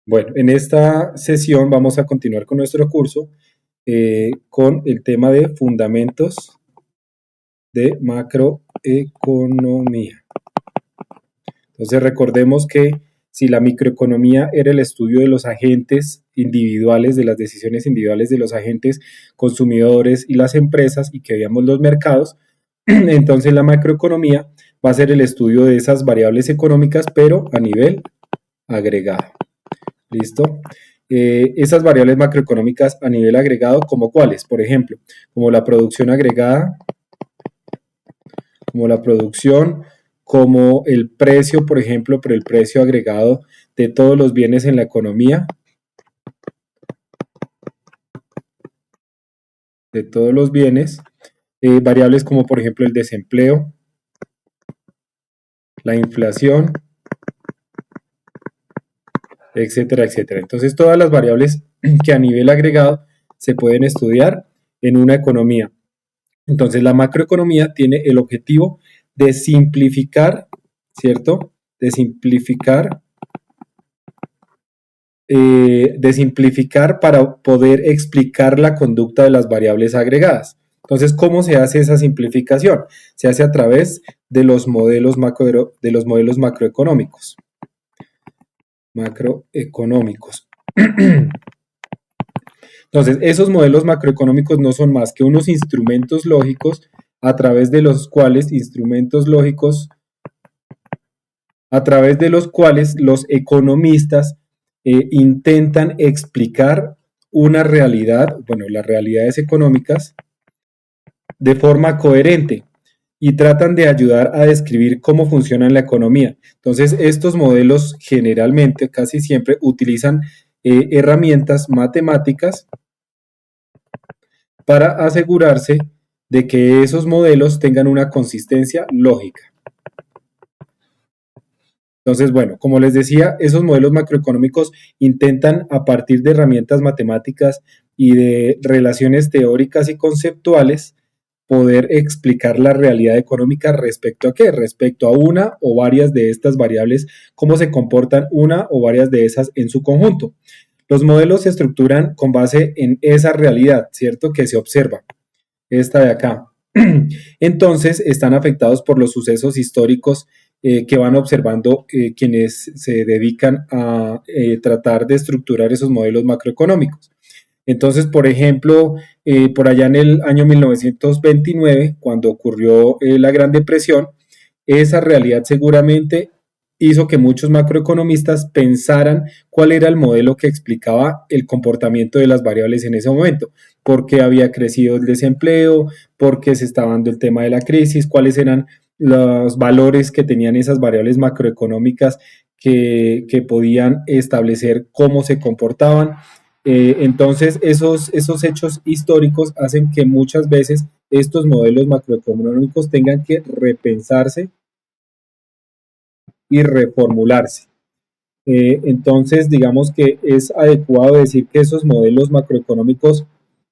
Bueno, en esta sesión vamos a continuar con nuestro curso con el tema de fundamentos de macroeconomía. Entonces recordemos que si la microeconomía era el estudio de los agentes individuales, de las decisiones individuales de los agentes consumidores y las empresas y que veíamos los mercados, entonces la macroeconomía va a ser el estudio de esas variables económicas, pero a nivel agregado. ¿Listo? Esas variables macroeconómicas a nivel agregado, ¿como cuáles? Por ejemplo, como la producción agregada, como el precio, por ejemplo, pero el precio agregado de todos los bienes en la economía, de todos los bienes, variables como por ejemplo el desempleo, la inflación, etcétera, etcétera. Entonces, todas las variables que a nivel agregado se pueden estudiar en una economía. Entonces, la macroeconomía tiene el objetivo de simplificar, ¿cierto? De simplificar para poder explicar la conducta de las variables agregadas. Entonces, ¿cómo se hace esa simplificación? Se hace a través de los modelos macroeconómicos. Entonces, esos modelos macroeconómicos no son más que unos instrumentos lógicos a través de los cuales los economistas intentan explicar una realidad, bueno, las realidades económicas, de forma coherente y tratan de ayudar a describir cómo funciona la economía. Entonces, estos modelos generalmente, casi siempre, utilizan herramientas matemáticas para asegurarse de que esos modelos tengan una consistencia lógica. Entonces, bueno, como les decía, esos modelos macroeconómicos intentan a partir de herramientas matemáticas y de relaciones teóricas y conceptuales poder explicar la realidad económica respecto a qué, respecto a una o varias de estas variables, cómo se comportan una o varias de esas en su conjunto. Los modelos se estructuran con base en esa realidad, ¿cierto? Que se observa, esta de acá. Entonces, están afectados por los sucesos históricos que van observando quienes se dedican a tratar de estructurar esos modelos macroeconómicos. Entonces, por ejemplo, por allá en el año 1929, cuando ocurrió la Gran Depresión, esa realidad seguramente hizo que muchos macroeconomistas pensaran cuál era el modelo que explicaba el comportamiento de las variables en ese momento, por qué había crecido el desempleo, por qué se estaba dando el tema de la crisis, cuáles eran los valores que tenían esas variables macroeconómicas que podían establecer cómo se comportaban. Entonces, esos hechos históricos hacen que muchas veces estos modelos macroeconómicos tengan que repensarse y reformularse. Entonces, digamos que es adecuado decir que esos modelos macroeconómicos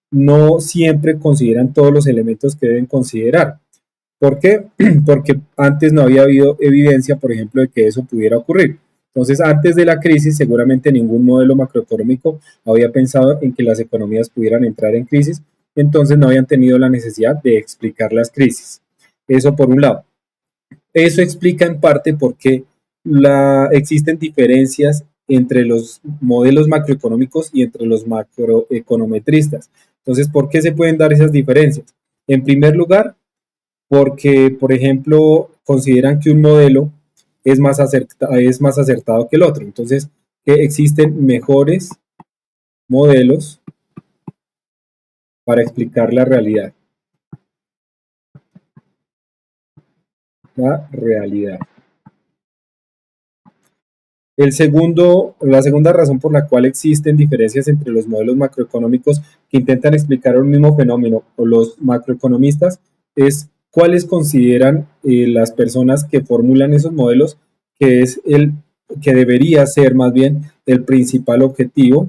no siempre consideran todos los elementos que deben considerar. ¿Por qué? Porque antes no había habido evidencia, por ejemplo, de que eso pudiera ocurrir. Entonces, antes de la crisis, seguramente ningún modelo macroeconómico había pensado en que las economías pudieran entrar en crisis, entonces no habían tenido la necesidad de explicar las crisis. Eso por un lado. Eso explica en parte por qué existen diferencias entre los modelos macroeconómicos y entre los macroeconometristas. Entonces, ¿por qué se pueden dar esas diferencias? En primer lugar, porque, por ejemplo, consideran que un modelo es más acertado que el otro. Entonces, que existen mejores modelos para explicar la realidad. La realidad. La segunda razón por la cual existen diferencias entre los modelos macroeconómicos que intentan explicar un mismo fenómeno o los macroeconomistas es cuáles consideran las personas que formulan esos modelos que es el que debería ser más bien el principal objetivo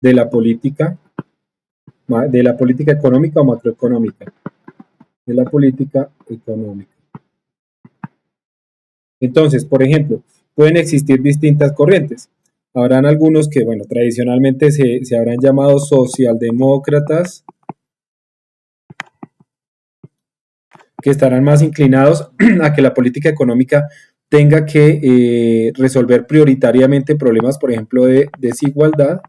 de la política económica o macroeconómica, de la política económica. Entonces, por ejemplo, pueden existir distintas corrientes. Habrán algunos que, bueno, tradicionalmente se habrán llamado socialdemócratas, que estarán más inclinados a que la política económica tenga que resolver prioritariamente problemas, por ejemplo, de desigualdad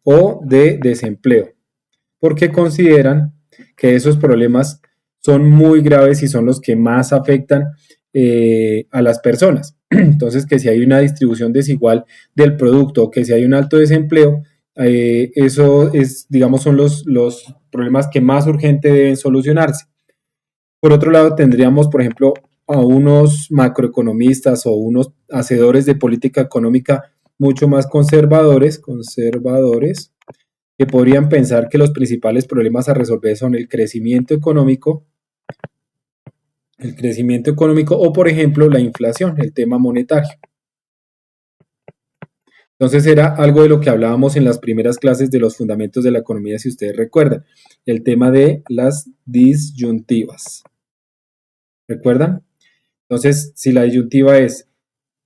o de desempleo, porque consideran que esos problemas son muy graves y son los que más afectan a las personas. Entonces, que si hay una distribución desigual del producto, que si hay un alto desempleo, eso es, digamos, son los problemas que más urgente deben solucionarse. Por otro lado, tendríamos, por ejemplo, a unos macroeconomistas o unos hacedores de política económica mucho más conservadores, que podrían pensar que los principales problemas a resolver son el crecimiento económico o, por ejemplo, la inflación, el tema monetario. Entonces era algo de lo que hablábamos en las primeras clases de los fundamentos de la economía, si ustedes recuerdan, el tema de las disyuntivas. ¿Recuerdan? Entonces, si la disyuntiva es,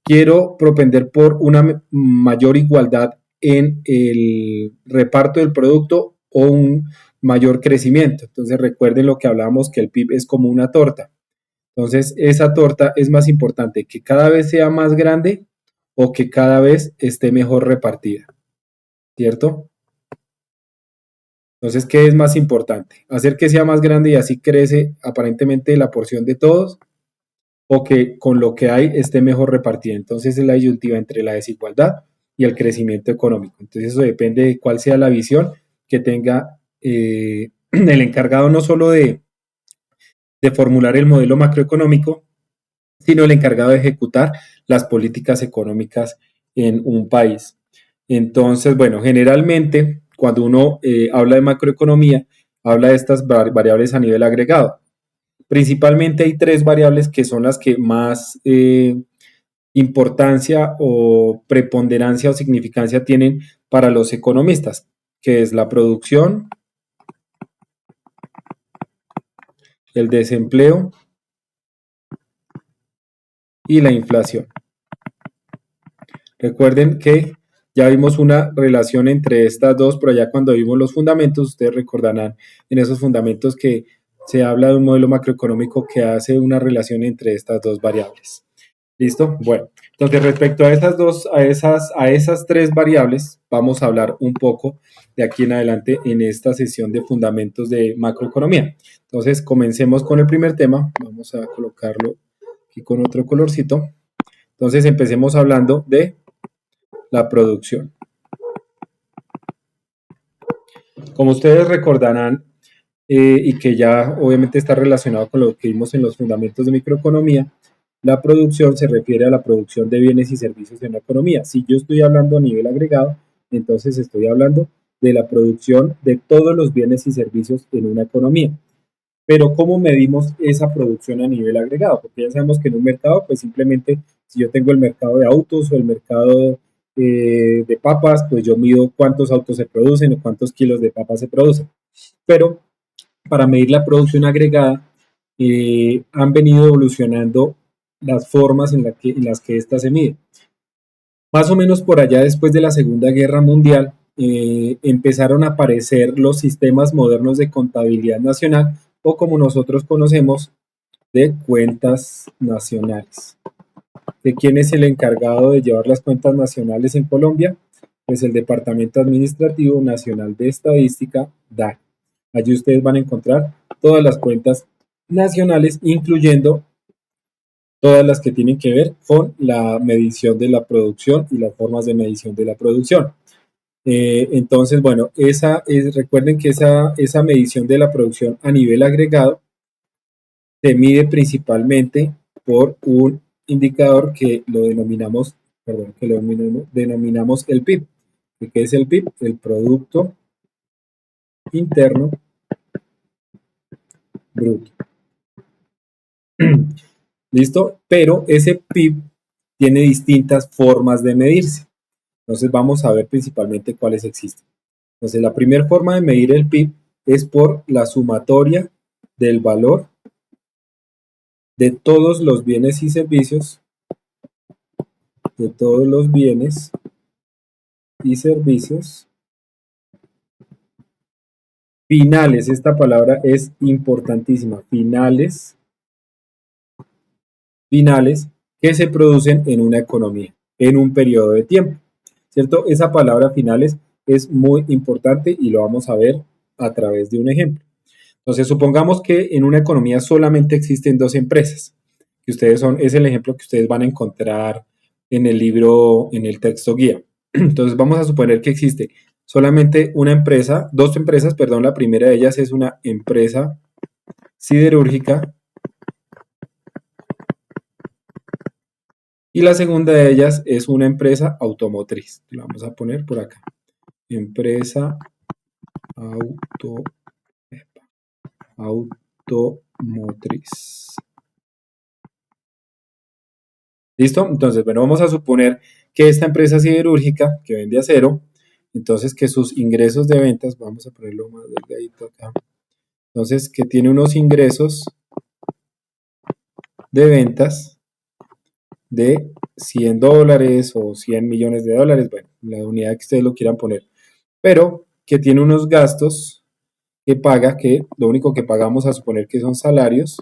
quiero propender por una mayor igualdad en el reparto del producto o un mayor crecimiento. Entonces, recuerden lo que hablábamos, que el PIB es como una torta. Entonces, esa torta es más importante que cada vez sea más grande o que cada vez esté mejor repartida, ¿cierto? Entonces, ¿qué es más importante? ¿Hacer que sea más grande y así crece aparentemente la porción de todos? ¿O que con lo que hay esté mejor repartida? Entonces, es la disyuntiva entre la desigualdad y el crecimiento económico. Entonces, eso depende de cuál sea la visión que tenga el encargado no solo de formular el modelo macroeconómico, sino el encargado de ejecutar las políticas económicas en un país. Entonces, bueno, generalmente cuando uno habla de macroeconomía, habla de estas variables a nivel agregado. Principalmente hay tres variables que son las que más importancia o preponderancia o significancia tienen para los economistas, que es la producción, el desempleo y la inflación. Recuerden que ya vimos una relación entre estas dos, pero ya cuando vimos los fundamentos, ustedes recordarán en esos fundamentos que se habla de un modelo macroeconómico que hace una relación entre estas dos variables. ¿Listo? Bueno, entonces respecto a esas tres variables, vamos a hablar un poco de aquí en adelante en esta sesión de fundamentos de macroeconomía. Entonces, comencemos con el primer tema. Vamos a colocarlo aquí con otro colorcito. Entonces, empecemos hablando de la producción. Como ustedes recordarán, y que ya obviamente está relacionado con lo que vimos en los fundamentos de microeconomía, la producción se refiere a la producción de bienes y servicios en la economía. Si yo estoy hablando a nivel agregado, entonces estoy hablando de la producción de todos los bienes y servicios en una economía. Pero ¿cómo medimos esa producción a nivel agregado? Porque ya sabemos que en un mercado, pues simplemente si yo tengo el mercado de autos o el mercado de papas, pues yo mido cuántos autos se producen o cuántos kilos de papas se producen. Pero para medir la producción agregada, han venido evolucionando las formas en las que ésta se mide. Más o menos por allá después de la Segunda Guerra Mundial, empezaron a aparecer los sistemas modernos de contabilidad nacional o como nosotros conocemos, de cuentas nacionales. ¿De quién es el encargado de llevar las cuentas nacionales en Colombia? Pues el Departamento Administrativo Nacional de Estadística, DANE. Allí ustedes van a encontrar todas las cuentas nacionales, incluyendo todas las que tienen que ver con la medición de la producción y las formas de medición de la producción. Entonces, bueno, recuerden que esa medición de la producción a nivel agregado se mide principalmente por un indicador que lo denominamos, denominamos el PIB. ¿Qué es el PIB? El Producto Interno Bruto. ¿Listo? Pero ese PIB tiene distintas formas de medirse. Entonces vamos a ver principalmente cuáles existen. Entonces la primera forma de medir el PIB es por la sumatoria del valor de todos los bienes y servicios, de todos los bienes y servicios finales. Esta palabra es importantísima. Finales que se producen en una economía, en un periodo de tiempo, ¿cierto? Esa palabra finales es muy importante y lo vamos a ver a través de un ejemplo. Entonces, supongamos que en una economía solamente existen dos empresas, que es el ejemplo que ustedes van a encontrar en el libro, en el texto guía. Entonces, vamos a suponer que existe solamente una empresa, dos empresas, perdón, la primera de ellas es una empresa siderúrgica y la segunda de ellas es una empresa automotriz. La vamos a poner por acá. Empresa auto, automotriz. ¿Listo? Entonces, bueno, vamos a suponer que esta empresa siderúrgica que vende acero, entonces que sus ingresos de ventas, vamos a ponerlo más delgadito acá, entonces que tiene unos ingresos de ventas de $100 o 100 millones de dólares, bueno, la unidad que ustedes lo quieran poner, pero que tiene unos gastos que paga, que lo único que pagamos a suponer que son salarios,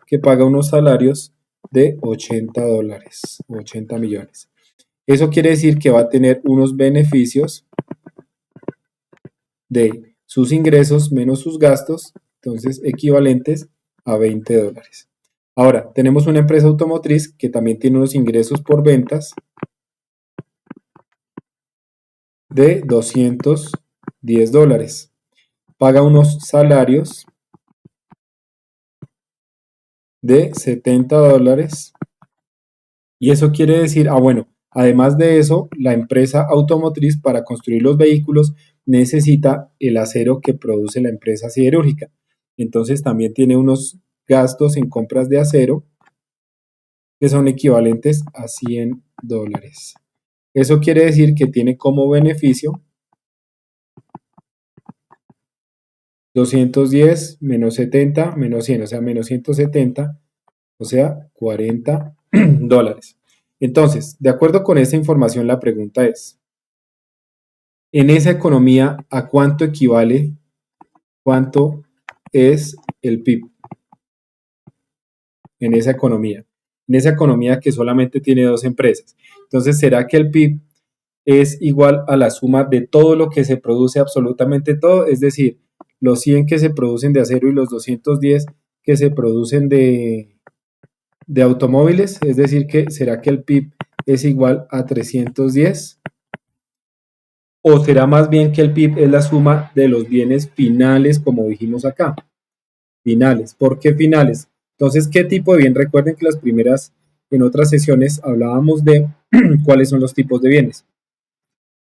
que paga unos salarios de $80, 80 millones. Eso quiere decir que va a tener unos beneficios de sus ingresos menos sus gastos, entonces equivalentes a $20. Ahora, tenemos una empresa automotriz que también tiene unos ingresos por ventas de $210. Paga unos salarios de $70. Y eso quiere decir, bueno, además de eso, la empresa automotriz para construir los vehículos necesita el acero que produce la empresa siderúrgica. Entonces también tiene unos gastos en compras de acero que son equivalentes a $100. Eso quiere decir que tiene como beneficio 210 menos 70 menos 100, o sea, menos 170, o sea, $40. Entonces, de acuerdo con esta información, la pregunta es, en esa economía, ¿a cuánto equivale, cuánto es el PIB en esa economía? En esa economía que solamente tiene dos empresas. Entonces, ¿será que el PIB es igual a la suma de todo lo que se produce, absolutamente todo? Es decir, los 100 que se producen de acero y los 210 que se producen de automóviles. Es decir, que ¿será que el PIB es igual a 310? ¿O será más bien que el PIB es la suma de los bienes finales, como dijimos acá? Finales. ¿Por qué finales? Entonces, ¿qué tipo de bien? Recuerden que en otras sesiones hablábamos de cuáles son los tipos de bienes.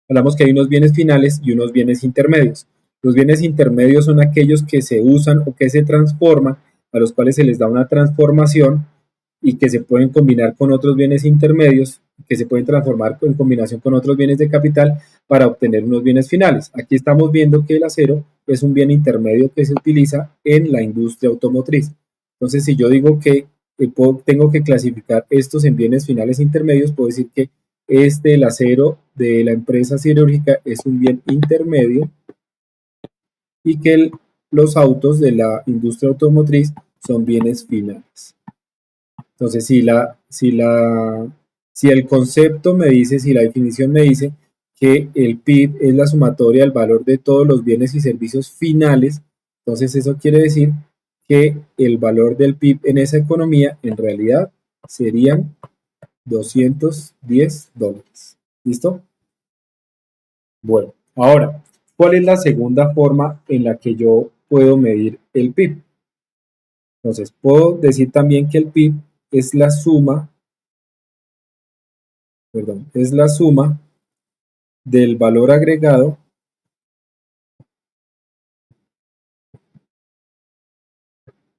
Hablamos que hay unos bienes finales y unos bienes intermedios. Los bienes intermedios son aquellos que se usan o que se transforman, a los cuales se les da una transformación y que se pueden combinar con otros bienes intermedios, que se pueden transformar en combinación con otros bienes de capital para obtener unos bienes finales. Aquí estamos viendo que el acero es un bien intermedio que se utiliza en la industria automotriz. Entonces, si yo digo que tengo que clasificar estos en bienes finales intermedios, puedo decir que el acero de la empresa siderúrgica es un bien intermedio y que los autos de la industria automotriz son bienes finales. Entonces, si el concepto me dice, si la definición me dice que el PIB es la sumatoria del valor de todos los bienes y servicios finales, entonces eso quiere decir que el valor del PIB en esa economía en realidad serían $210. ¿Listo? Bueno, ahora, ¿cuál es la segunda forma en la que yo puedo medir el PIB? Entonces, puedo decir también que el PIB es la suma, es la suma del valor agregado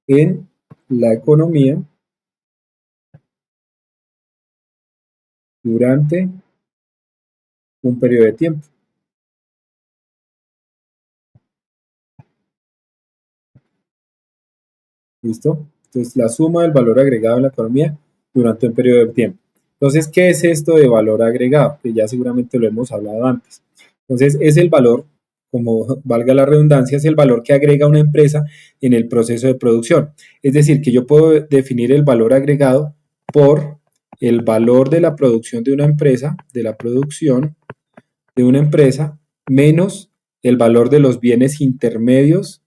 en la economía durante un periodo de tiempo. ¿Listo? Entonces, la suma del valor agregado en la economía durante un periodo de tiempo. Entonces, ¿qué es esto de valor agregado? Que ya seguramente lo hemos hablado antes. Entonces, es el valor, como valga la redundancia, es el valor que agrega una empresa en el proceso de producción. Es decir, que yo puedo definir el valor agregado por el valor de la producción de una empresa, menos el valor de los bienes intermedios,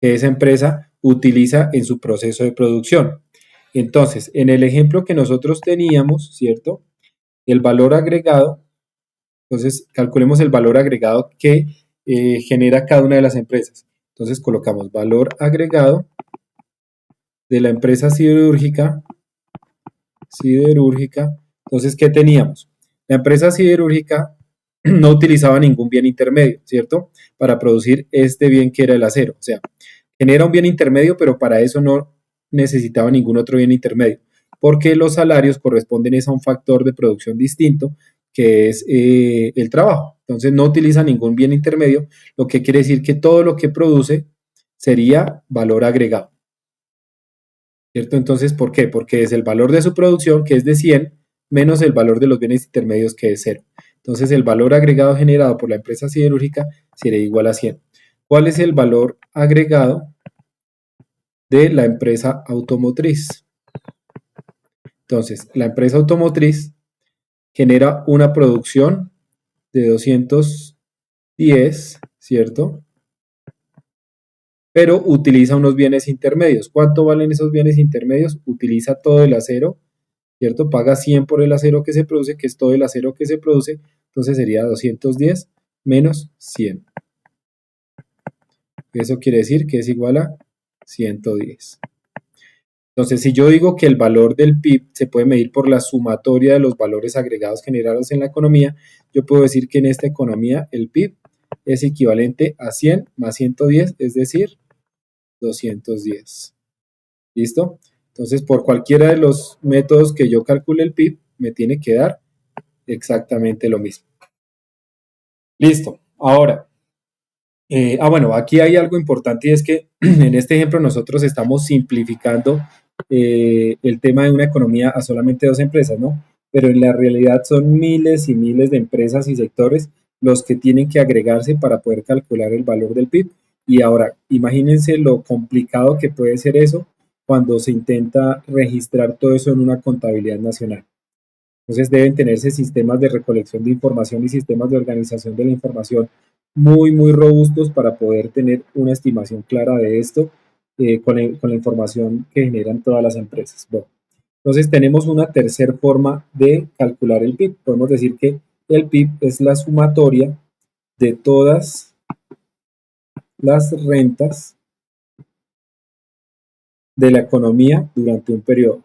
que esa empresa utiliza en su proceso de producción. Entonces, en el ejemplo que nosotros teníamos, ¿cierto? El valor agregado, entonces calculemos el valor agregado que genera cada una de las empresas. Entonces colocamos valor agregado de la empresa siderúrgica. Entonces, ¿qué teníamos? La empresa siderúrgica no utilizaba ningún bien intermedio, ¿cierto? Para producir este bien que era el acero. O sea, genera un bien intermedio, pero para eso no necesitaba ningún otro bien intermedio, porque los salarios corresponden a un factor de producción distinto, que es el trabajo. Entonces, no utiliza ningún bien intermedio, lo que quiere decir que todo lo que produce sería valor agregado. ¿Cierto? Entonces, ¿por qué? Porque es el valor de su producción, que es de 100, menos el valor de los bienes intermedios, que es 0. Entonces, el valor agregado generado por la empresa siderúrgica sería igual a 100. ¿Cuál es el valor agregado de la empresa automotriz? Entonces, la empresa automotriz genera una producción de 210, ¿cierto? Pero utiliza unos bienes intermedios. ¿Cuánto valen esos bienes intermedios? Utiliza todo el acero, ¿cierto? Paga 100 por el acero que se produce, que es todo el acero que se produce, entonces sería 210 menos 100. Eso quiere decir que es igual a 110. Entonces, si yo digo que el valor del PIB se puede medir por la sumatoria de los valores agregados generados en la economía, yo puedo decir que en esta economía el PIB es equivalente a 100 más 110, es decir, 210. ¿Listo? Entonces, por cualquiera de los métodos que yo calcule el PIB, me tiene que dar exactamente lo mismo. Listo. Ahora, bueno, aquí hay algo importante y es que en este ejemplo nosotros estamos simplificando el tema de una economía a solamente dos empresas, ¿no? Pero en la realidad son miles y miles de empresas y sectores los que tienen que agregarse para poder calcular el valor del PIB. Y ahora, imagínense lo complicado que puede ser eso cuando se intenta registrar todo eso en una contabilidad nacional. Entonces deben tenerse sistemas de recolección de información y sistemas de organización de la información muy, muy robustos para poder tener una estimación clara de esto con la información que generan todas las empresas. Bueno, entonces tenemos una tercera forma de calcular el PIB. Podemos decir que el PIB es la sumatoria de todas las rentas de la economía durante un periodo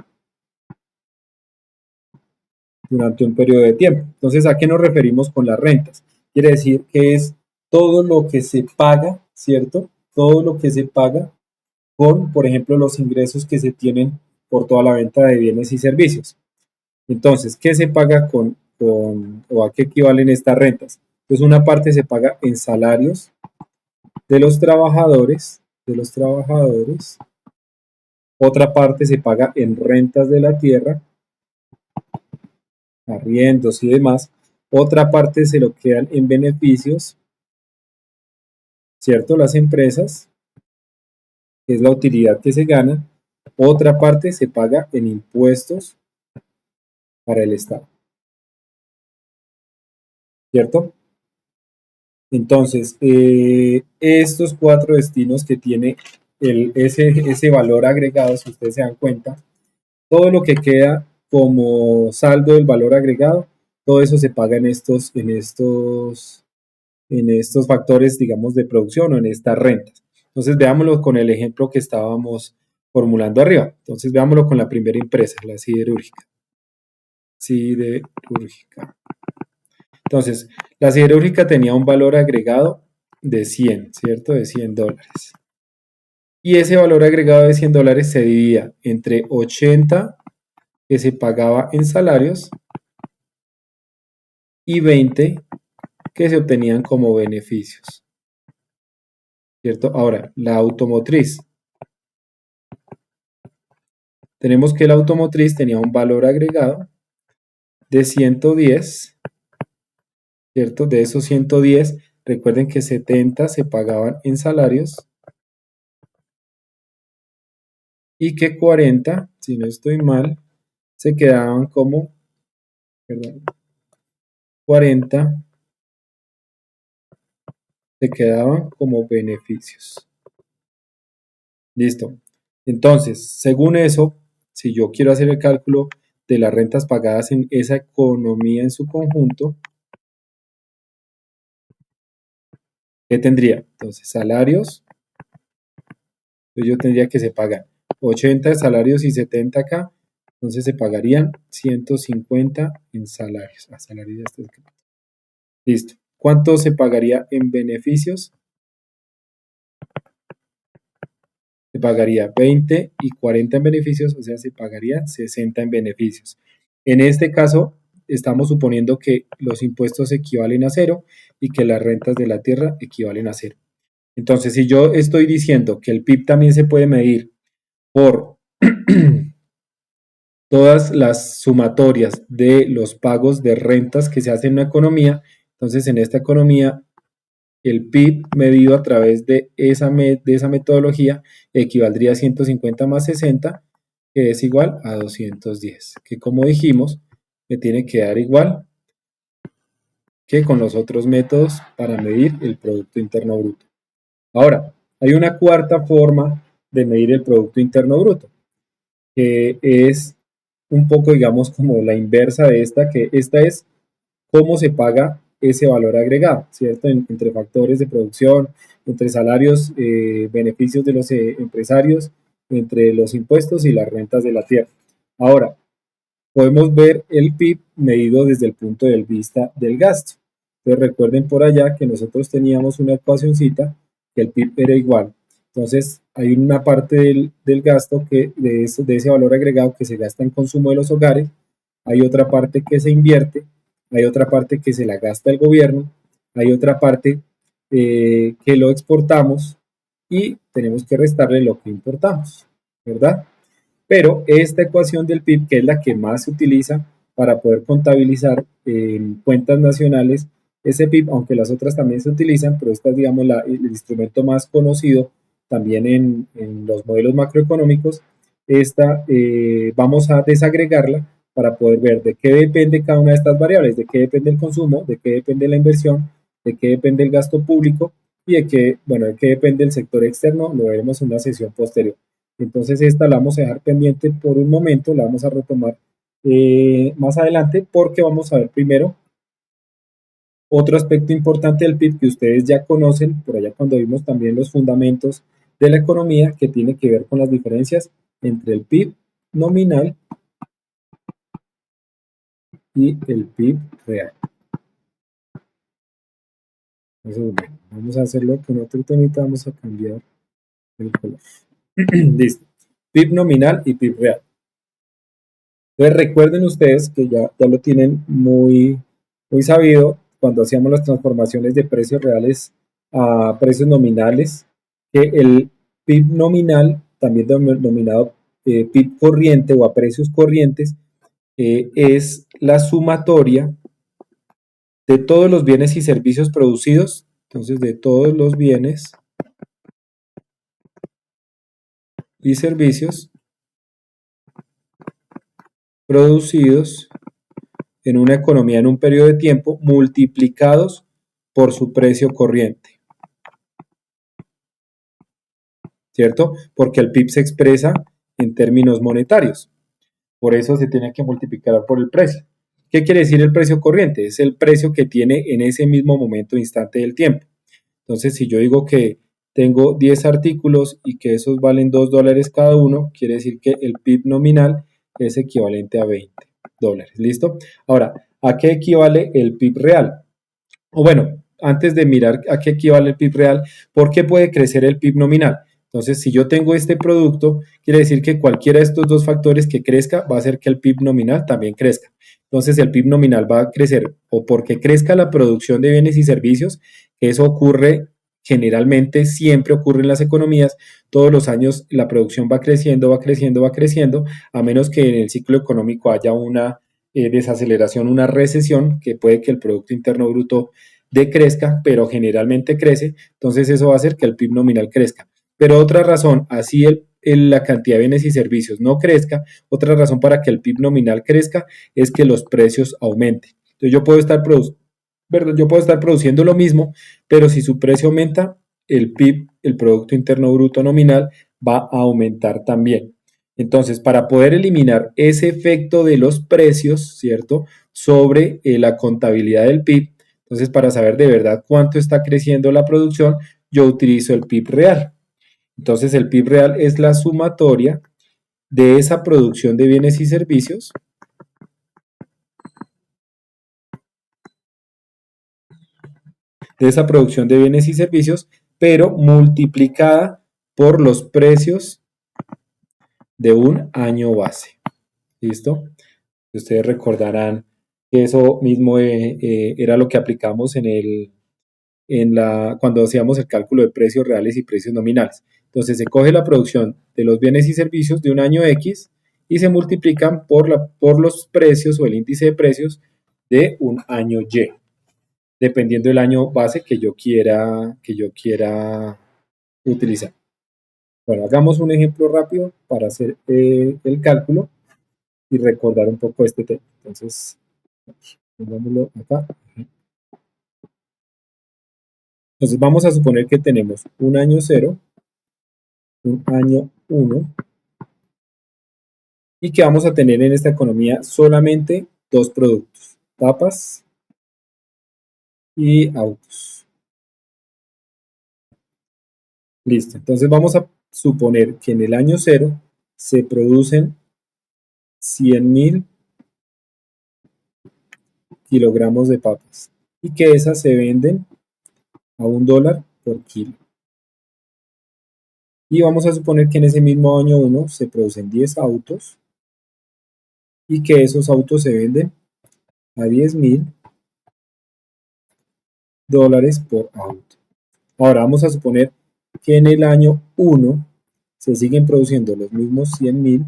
de tiempo. Entonces, ¿a qué nos referimos con las rentas? Quiere decir que es todo lo que se paga, ¿cierto? Todo lo que se paga con, por ejemplo, los ingresos que se tienen por toda la venta de bienes y servicios. Entonces, ¿qué se paga o a qué equivalen estas rentas? Pues una parte se paga en salarios de los trabajadores, otra parte se paga en rentas de la tierra, arriendos y demás, otra parte se lo quedan en beneficios, ¿cierto? Las empresas, que es la utilidad que se gana, otra parte se paga en impuestos para el Estado, ¿cierto? Entonces, estos cuatro destinos que tiene ese valor agregado, si ustedes se dan cuenta, todo lo que queda como saldo del valor agregado, todo eso se paga en estos factores, digamos, de producción o en estas rentas. Entonces, veámoslo con el ejemplo que estábamos formulando arriba. Entonces, veámoslo con la primera empresa, la siderúrgica. Entonces, la siderúrgica tenía un valor agregado de 100, ¿cierto? De $100. Y ese valor agregado de $100 se dividía entre 80 que se pagaba en salarios y 20 que se obtenían como beneficios, ¿cierto? Ahora, la automotriz. Tenemos que la automotriz tenía un valor agregado de 110, ¿cierto? De esos 110, recuerden que 70 se pagaban en salarios y que 40, si no estoy mal, se quedaban como, perdón, 40 se quedaban como beneficios. Listo. Entonces, según eso, si yo quiero hacer el cálculo de las rentas pagadas en esa economía en su conjunto, ¿qué tendría? Entonces, salarios, entonces yo tendría que se pagan 80 de salarios y 70 acá, entonces se pagarían 150 en salarios. Listo. ¿Cuánto se pagaría en beneficios? Se pagaría 20 y 40 en beneficios, o sea, se pagaría 60 en beneficios. En este caso, estamos suponiendo que los impuestos equivalen a cero y que las rentas de la tierra equivalen a cero. Entonces, si yo estoy diciendo que el PIB también se puede medir por todas las sumatorias de los pagos de rentas que se hacen en una economía, entonces en esta economía el PIB medido a través de esa metodología equivaldría a 150 más 60, que es igual a 210, que como dijimos, me tiene que dar igual que con los otros métodos para medir el Producto Interno Bruto. Ahora, hay una cuarta forma de medir el Producto Interno Bruto, que es un poco, digamos, como la inversa de esta, que esta es cómo se paga ese valor agregado, ¿cierto? Entre factores de producción, entre salarios, beneficios de los empresarios, entre los impuestos y las rentas de la tierra. Ahora, podemos ver el PIB medido desde el punto de vista del gasto. Entonces recuerden por allá que nosotros teníamos una ecuacióncita que el PIB era igual. Entonces hay una parte del gasto que de ese valor agregado que se gasta en consumo de los hogares, hay otra parte que se invierte, hay otra parte que se la gasta el gobierno, hay otra parte que lo exportamos y tenemos que restarle lo que importamos, ¿verdad? Pero esta ecuación del PIB, que es la que más se utiliza para poder contabilizar en cuentas nacionales ese PIB, aunque las otras también se utilizan, pero esta es, digamos, el instrumento más conocido también en los modelos macroeconómicos. Esta vamos a desagregarla para poder ver de qué depende cada una de estas variables, de qué depende el consumo, de qué depende la inversión, de qué depende el gasto público y de qué depende el sector externo, lo veremos en una sesión posterior. Entonces esta la vamos a dejar pendiente por un momento, la vamos a retomar más adelante porque vamos a ver primero otro aspecto importante del PIB que ustedes ya conocen, por allá cuando vimos también los fundamentos de la economía, que tiene que ver con las diferencias entre el PIB nominal y el PIB real. Entonces, bueno, vamos a hacerlo con otro tonito, vamos a cambiar el color. Listo. PIB nominal y PIB real. Entonces recuerden ustedes que ya lo tienen muy sabido cuando hacíamos las transformaciones de precios reales a precios nominales, que el PIB nominal, también denominado PIB corriente o a precios corrientes, es la sumatoria de todos los bienes y servicios producidos, entonces de todos los bienes y servicios producidos en una economía en un periodo de tiempo multiplicados por su precio corriente, ¿cierto? Porque el PIB se expresa en términos monetarios, por eso se tiene que multiplicar por el precio. ¿Qué quiere decir el precio corriente? Es el precio que tiene en ese mismo momento, instante del tiempo. Entonces, si yo digo que tengo 10 artículos y que esos valen $2 cada uno, quiere decir que el PIB nominal es equivalente a $20. ¿Listo? Ahora, ¿a qué equivale el PIB real? O bueno, antes de mirar a qué equivale el PIB real, ¿por qué puede crecer el PIB nominal? Entonces, si yo tengo este producto, quiere decir que cualquiera de estos dos factores que crezca va a hacer que el PIB nominal también crezca. Entonces el PIB nominal va a crecer o porque crezca la producción de bienes y servicios, que eso ocurre generalmente, siempre ocurre en las economías, todos los años la producción va creciendo, va creciendo, va creciendo, a menos que en el ciclo económico haya una desaceleración, una recesión, que puede que el Producto Interno Bruto decrezca, pero generalmente crece, entonces eso va a hacer que el PIB nominal crezca. Pero otra razón, así la cantidad de bienes y servicios no crezca, otra razón para que el PIB nominal crezca es que los precios aumenten. Entonces yo puedo estar produciendo lo mismo, pero si su precio aumenta, el PIB, el Producto Interno Bruto nominal, va a aumentar también. Entonces, para poder eliminar ese efecto de los precios, ¿cierto? Sobre la contabilidad del PIB, entonces para saber de verdad cuánto está creciendo la producción, yo utilizo el PIB real. Entonces, el PIB real es la sumatoria de esa producción de bienes y servicios pero multiplicada por los precios de un año base. ¿Listo? Ustedes recordarán que eso mismo era lo que aplicamos cuando hacíamos el cálculo de precios reales y precios nominales. Entonces se coge la producción de los bienes y servicios de un año X y se multiplican por los precios o el índice de precios de un año Y, dependiendo del año base que yo quiera utilizar. Bueno, hagamos un ejemplo rápido para hacer el cálculo y recordar un poco este tema. Entonces, pongámoslo acá. Entonces vamos a suponer que tenemos un año 0, un año 1 y que vamos a tener en esta economía solamente dos productos, papas y autos. Listo, entonces vamos a suponer que en el año 0 se producen 100.000 kilogramos de papas y que esas se venden a $1 por kilo. Y vamos a suponer que en ese mismo año 1 se producen 10 autos y que esos autos se venden a $10.000 por auto. Ahora vamos a suponer que en el año 1 se siguen produciendo los mismos 100.000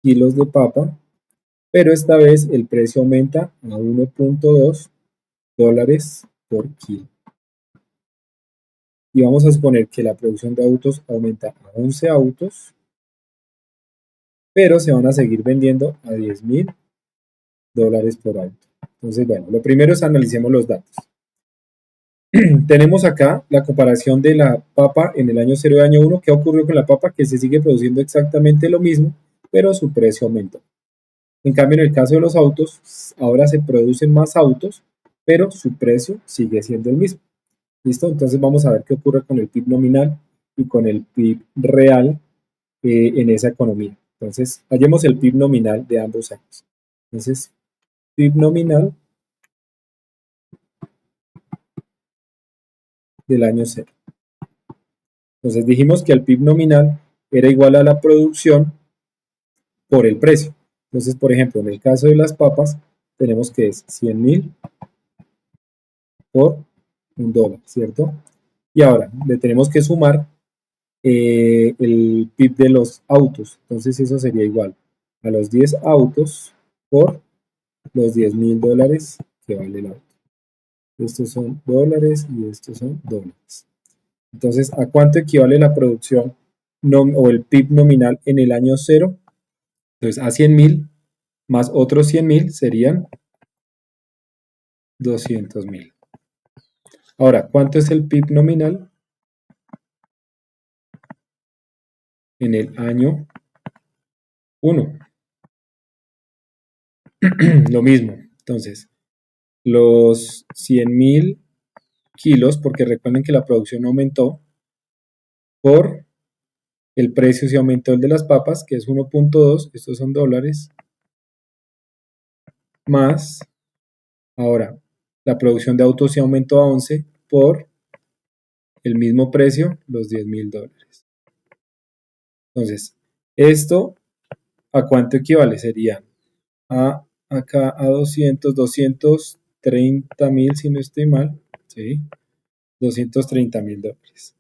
kilos de papa, pero esta vez el precio aumenta a $1.2 por kilo. Y vamos a suponer que la producción de autos aumenta a 11 autos, pero se van a seguir vendiendo a $10.000 por auto. Entonces, bueno, lo primero es analicemos los datos. Tenemos acá la comparación de la papa en el año 0 y año 1. ¿Qué ocurrió con la papa? Que se sigue produciendo exactamente lo mismo, pero su precio aumentó. En cambio, en el caso de los autos, ahora se producen más autos, pero su precio sigue siendo el mismo. ¿Listo? Entonces vamos a ver qué ocurre con el PIB nominal y con el PIB real en esa economía. Entonces, hallemos el PIB nominal de ambos años. Entonces, PIB nominal del año 0. Entonces dijimos que el PIB nominal era igual a la producción por el precio. Entonces, por ejemplo, en el caso de las papas, tenemos que es 100.000 por $1, ¿cierto? Y ahora le tenemos que sumar el PIB de los autos. Entonces eso sería igual a los 10 autos por los $10.000 que vale el auto. Estos son dólares y estos son dólares. Entonces, ¿a cuánto equivale la producción o el PIB nominal en el año 0? Entonces, a 100.000 más otros 100.000 serían 200.000. Ahora, ¿cuánto es el PIB nominal en el año 1? Lo mismo. Entonces, los 100.000 kilos, porque recuerden que la producción aumentó, por el precio se aumentó el de las papas, que es 1.2, estos son dólares, más, ahora, la producción de autos se aumentó a 11 por el mismo precio, los $10.000. Entonces, esto, ¿a cuánto equivale? Sería a acá a 230.000, si no estoy mal, ¿sí? 230.000 dólares.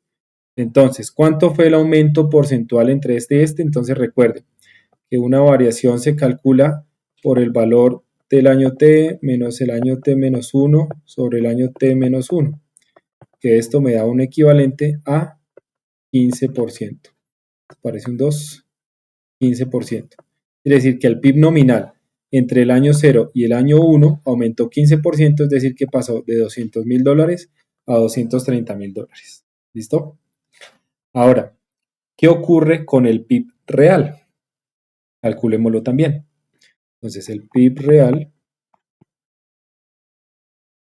Entonces, ¿cuánto fue el aumento porcentual entre este y este? Entonces recuerden que una variación se calcula por el valor del año T menos el año T menos 1 sobre el año T menos 1, que esto me da un equivalente a 15%. Parece un 2, 15%. Quiere decir que el PIB nominal entre el año 0 y el año 1 aumentó 15%, es decir, que pasó de 200.000 dólares a 230.000 dólares. ¿Listo? Ahora, ¿qué ocurre con el PIB real? Calculémoslo también. Entonces, el PIB real,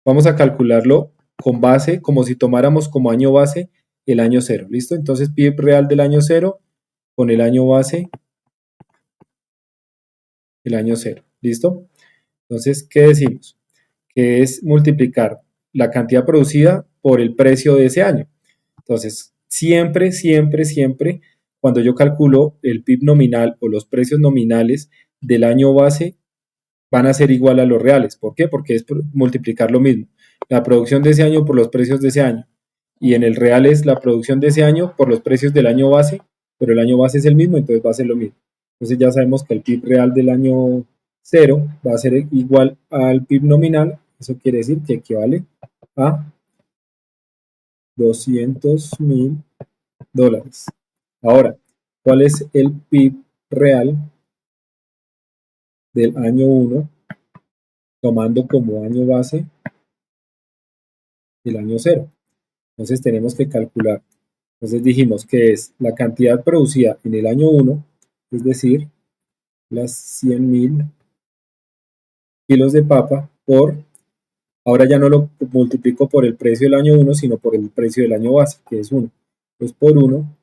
vamos a calcularlo con base, como si tomáramos como año base el año 0. ¿Listo? Entonces, PIB real del año 0 con el año base el año 0. ¿Listo? Entonces, ¿qué decimos? Que es multiplicar la cantidad producida por el precio de ese año. Entonces, siempre, siempre, siempre, cuando yo calculo el PIB nominal o los precios nominales del año base, van a ser igual a los reales. ¿Por qué? Porque es multiplicar lo mismo. La producción de ese año por los precios de ese año. Y en el real es la producción de ese año por los precios del año base, pero el año base es el mismo, entonces va a ser lo mismo. Entonces ya sabemos que el PIB real del año 0 va a ser igual al PIB nominal. Eso quiere decir que equivale a 200.000 dólares. Ahora, ¿cuál es el PIB real del año 1 tomando como año base el año 0? Entonces tenemos que calcular. Entonces dijimos que es la cantidad producida en el año 1, es decir, las 100.000 kilos de papa por, ahora ya no lo multiplico por el precio del año 1, sino por el precio del año base, que es 1. Pues por 1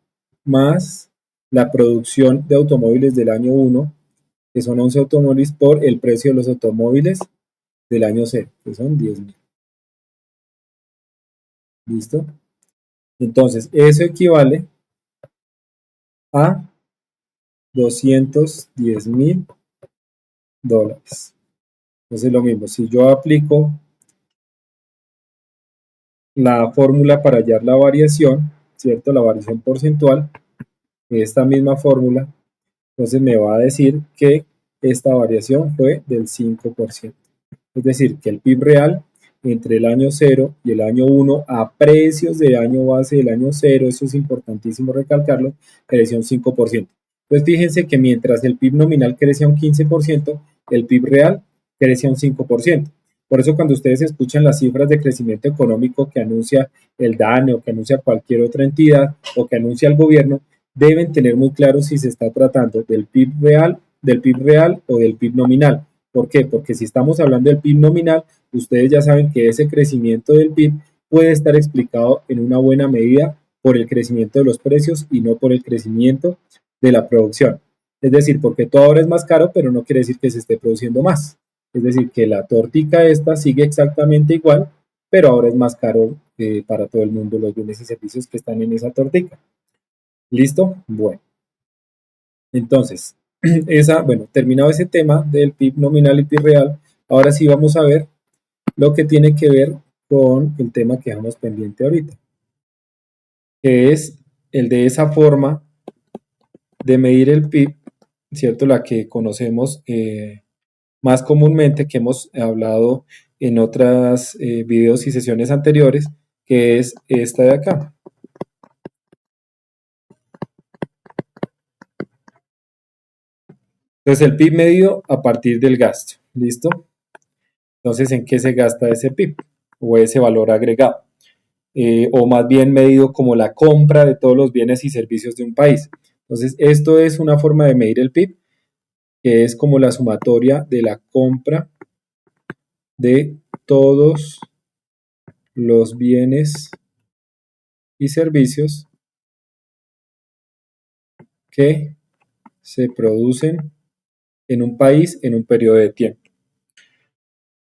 más la producción de automóviles del año 1, que son 11 automóviles, por el precio de los automóviles del año 0, que son 10.000. ¿Listo? Entonces, eso equivale a 210.000 dólares. Entonces, lo mismo, si yo aplico la fórmula para hallar la variación, ¿cierto? La variación porcentual, esta misma fórmula, entonces me va a decir que esta variación fue del 5%. Es decir, que el PIB real entre el año 0 y el año 1 a precios de año base del año 0, eso es importantísimo recalcarlo, creció un 5%. Pues fíjense que mientras el PIB nominal crecía un 15%, el PIB real crecía un 5%. Por eso cuando ustedes escuchan las cifras de crecimiento económico que anuncia el DANE o que anuncia cualquier otra entidad o que anuncia el gobierno, deben tener muy claro si se está tratando del PIB real o del PIB nominal. ¿Por qué? Porque si estamos hablando del PIB nominal, ustedes ya saben que ese crecimiento del PIB puede estar explicado en una buena medida por el crecimiento de los precios y no por el crecimiento de la producción. Es decir, porque todo ahora es más caro, pero no quiere decir que se esté produciendo más. Es decir, que la tortica esta sigue exactamente igual, pero ahora es más caro para todo el mundo los bienes y servicios que están en esa tortica. ¿Listo? Bueno. Entonces, terminado ese tema del PIB nominal y PIB real, ahora sí vamos a ver lo que tiene que ver con el tema que dejamos pendiente ahorita, que es el de esa forma de medir el PIB, ¿cierto? La que conocemos más comúnmente, que hemos hablado en otras videos y sesiones anteriores, que es esta de acá. Entonces el PIB medido a partir del gasto, ¿listo? Entonces, ¿en qué se gasta ese PIB o ese valor agregado? O más bien medido como la compra de todos los bienes y servicios de un país. Entonces, esto es una forma de medir el PIB, que es como la sumatoria de la compra de todos los bienes y servicios que se producen en un país en un periodo de tiempo.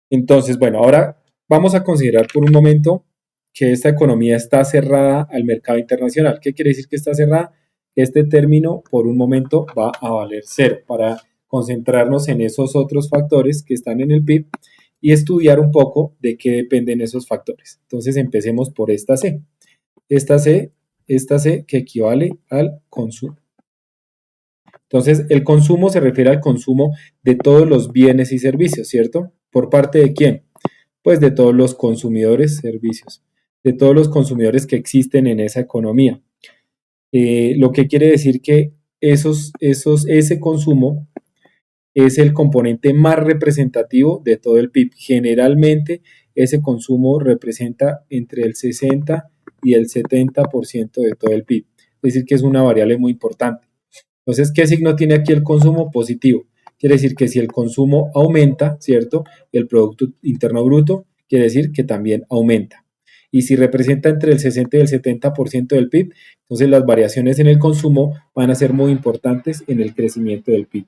Entonces, bueno, ahora vamos a considerar por un momento que esta economía está cerrada al mercado internacional. ¿Qué quiere decir que está cerrada? Este término por un momento va a valer 0. Para concentrarnos en esos otros factores que están en el PIB y estudiar un poco de qué dependen esos factores. Entonces empecemos por esta C. Esta C que equivale al consumo. Entonces, el consumo se refiere al consumo de todos los bienes y servicios, ¿cierto? ¿Por parte de quién? Pues de todos los consumidores, servicios, de todos los consumidores que existen en esa economía. Lo que quiere decir que ese consumo es el componente más representativo de todo el PIB. Generalmente, ese consumo representa entre el 60 y el 70% de todo el PIB. Es decir, que es una variable muy importante. Entonces, ¿qué signo tiene aquí el consumo? Positivo. Quiere decir que si el consumo aumenta, ¿cierto? El Producto Interno Bruto quiere decir que también aumenta. Y si representa entre el 60 y el 70% del PIB, entonces las variaciones en el consumo van a ser muy importantes en el crecimiento del PIB.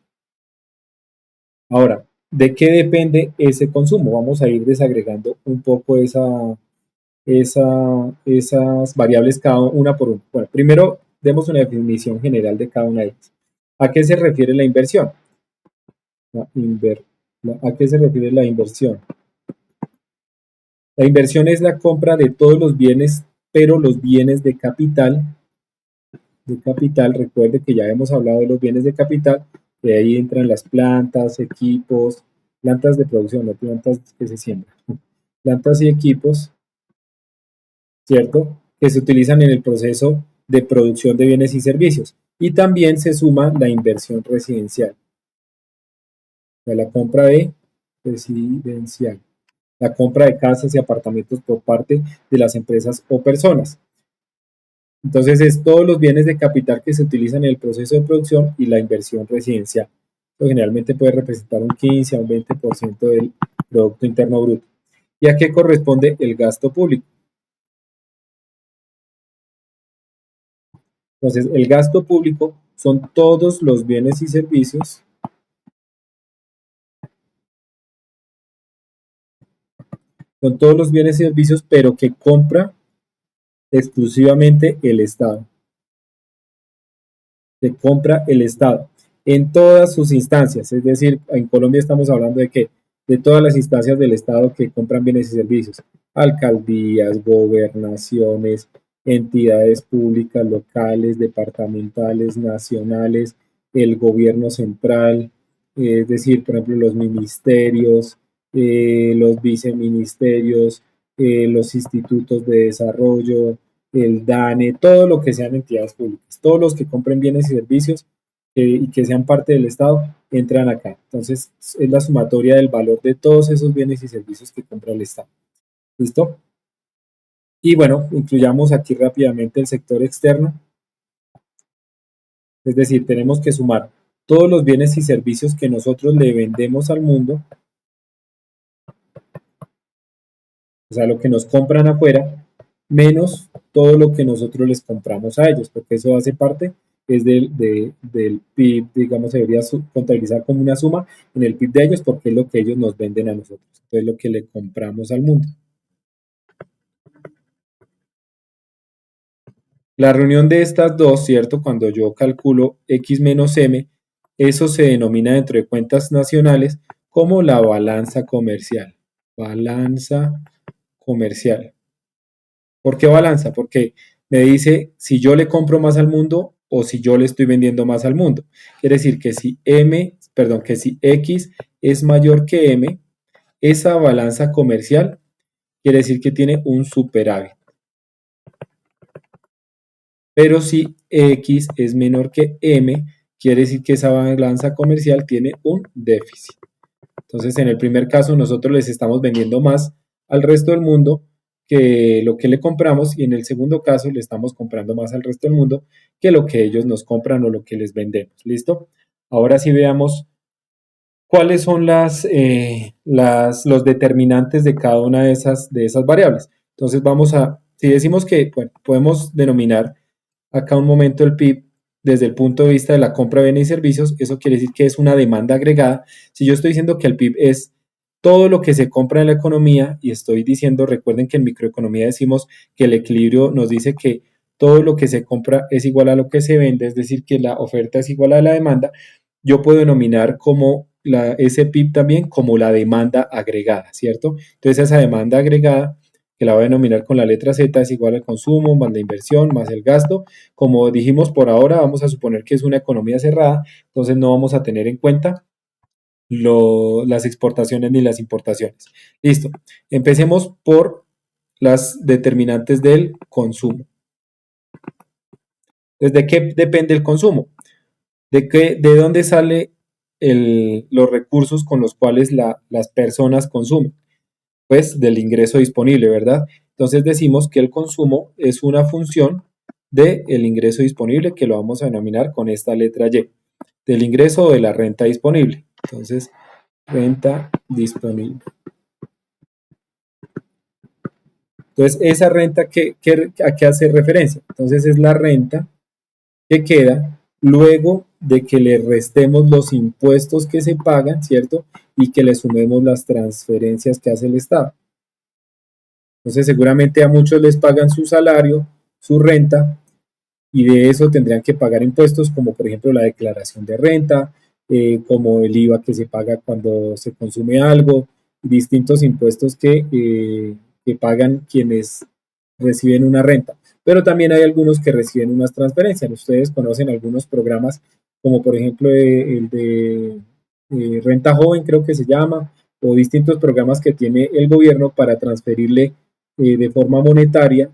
Ahora, ¿de qué depende ese consumo? Vamos a ir desagregando un poco esas variables cada una por una. Bueno, primero demos una definición general de cada una de ellas. ¿A qué se refiere la inversión? ¿A qué se refiere la inversión? La inversión es la compra de todos los bienes, pero los bienes de capital, recuerde que ya hemos hablado de los bienes de capital, que ahí entran las plantas, equipos, plantas de producción, no plantas que se siembran, plantas y equipos, ¿cierto? Que se utilizan en el proceso de producción de bienes y servicios. Y también se suma la inversión residencial, la compra de residencial, la compra de casas y apartamentos por parte de las empresas o personas. Entonces es todos los bienes de capital que se utilizan en el proceso de producción y la inversión residencial. Esto generalmente puede representar un 15 a un 20% del Producto Interno Bruto. ¿Y a qué corresponde el gasto público? Entonces, el gasto público son todos los bienes y servicios pero que compra exclusivamente el Estado. Que compra el Estado en todas sus instancias. Es decir, en Colombia estamos hablando de que de todas las instancias del Estado que compran bienes y servicios. Alcaldías, gobernaciones, entidades públicas locales, departamentales, nacionales, el gobierno central, es decir, por ejemplo, los ministerios, los viceministerios, los institutos de desarrollo, el DANE, todo lo que sean entidades públicas, todos los que compren bienes y servicios y que sean parte del Estado, entran acá. Entonces, es la sumatoria del valor de todos esos bienes y servicios que compra el Estado. ¿Listo? Y bueno, incluyamos aquí rápidamente el sector externo. Es decir, tenemos que sumar todos los bienes y servicios que nosotros le vendemos al mundo, o sea, lo que nos compran afuera, menos todo lo que nosotros les compramos a ellos, porque eso hace parte es del PIB, digamos, se debería contabilizar como una suma en el PIB de ellos, porque es lo que ellos nos venden a nosotros, entonces lo que le compramos al mundo. La reunión de estas dos, ¿cierto? Cuando yo calculo X menos M, eso se denomina dentro de cuentas nacionales como la balanza comercial. Balanza comercial. ¿Por qué balanza? Porque me dice si yo le compro más al mundo o si yo le estoy vendiendo más al mundo. Quiere decir que si que si X es mayor que M, esa balanza comercial quiere decir que tiene un superávit. Pero si X es menor que M, quiere decir que esa balanza comercial tiene un déficit. Entonces, en el primer caso, nosotros les estamos vendiendo más al resto del mundo que lo que le compramos, y en el segundo caso le estamos comprando más al resto del mundo que lo que ellos nos compran o lo que les vendemos. ¿Listo? Ahora sí veamos cuáles son los determinantes de cada una de esas variables. Entonces si decimos que podemos denominar acá un momento el PIB desde el punto de vista de la compra de bienes y servicios, eso quiere decir que es una demanda agregada. Si yo estoy diciendo que el PIB es todo lo que se compra en la economía y estoy diciendo, recuerden que en microeconomía decimos que el equilibrio nos dice que todo lo que se compra es igual a lo que se vende, es decir, que la oferta es igual a la demanda. yo puedo denominar como ese PIB también como la demanda agregada, ¿cierto? Entonces esa demanda agregada, que la voy a denominar con la letra Z, es igual al consumo más la inversión más el gasto. Como dijimos por ahora, vamos a suponer que es una economía cerrada, entonces no vamos a tener en cuenta las exportaciones ni las importaciones. Listo. Empecemos por las determinantes del consumo. ¿Desde qué depende el consumo? ¿De dónde sale los recursos con los cuales las personas consumen? Pues del ingreso disponible, ¿verdad? Entonces decimos que el consumo es una función del ingreso disponible, que lo vamos a denominar con esta letra Y, del ingreso o de la renta disponible. Entonces, renta disponible. Entonces, esa renta, ¿a qué hace referencia? Entonces, es la renta que queda luego de que le restemos los impuestos que se pagan, ¿cierto? Y que le sumemos las transferencias que hace el Estado. Entonces, seguramente a muchos les pagan su salario, su renta, y de eso tendrían que pagar impuestos, como por ejemplo la declaración de renta, como el IVA que se paga cuando se consume algo, distintos impuestos que pagan quienes reciben una renta. Pero también hay algunos que reciben unas transferencias. Ustedes conocen algunos programas, como por ejemplo el de Renta Joven, creo que se llama, o distintos programas que tiene el gobierno para transferirle de forma monetaria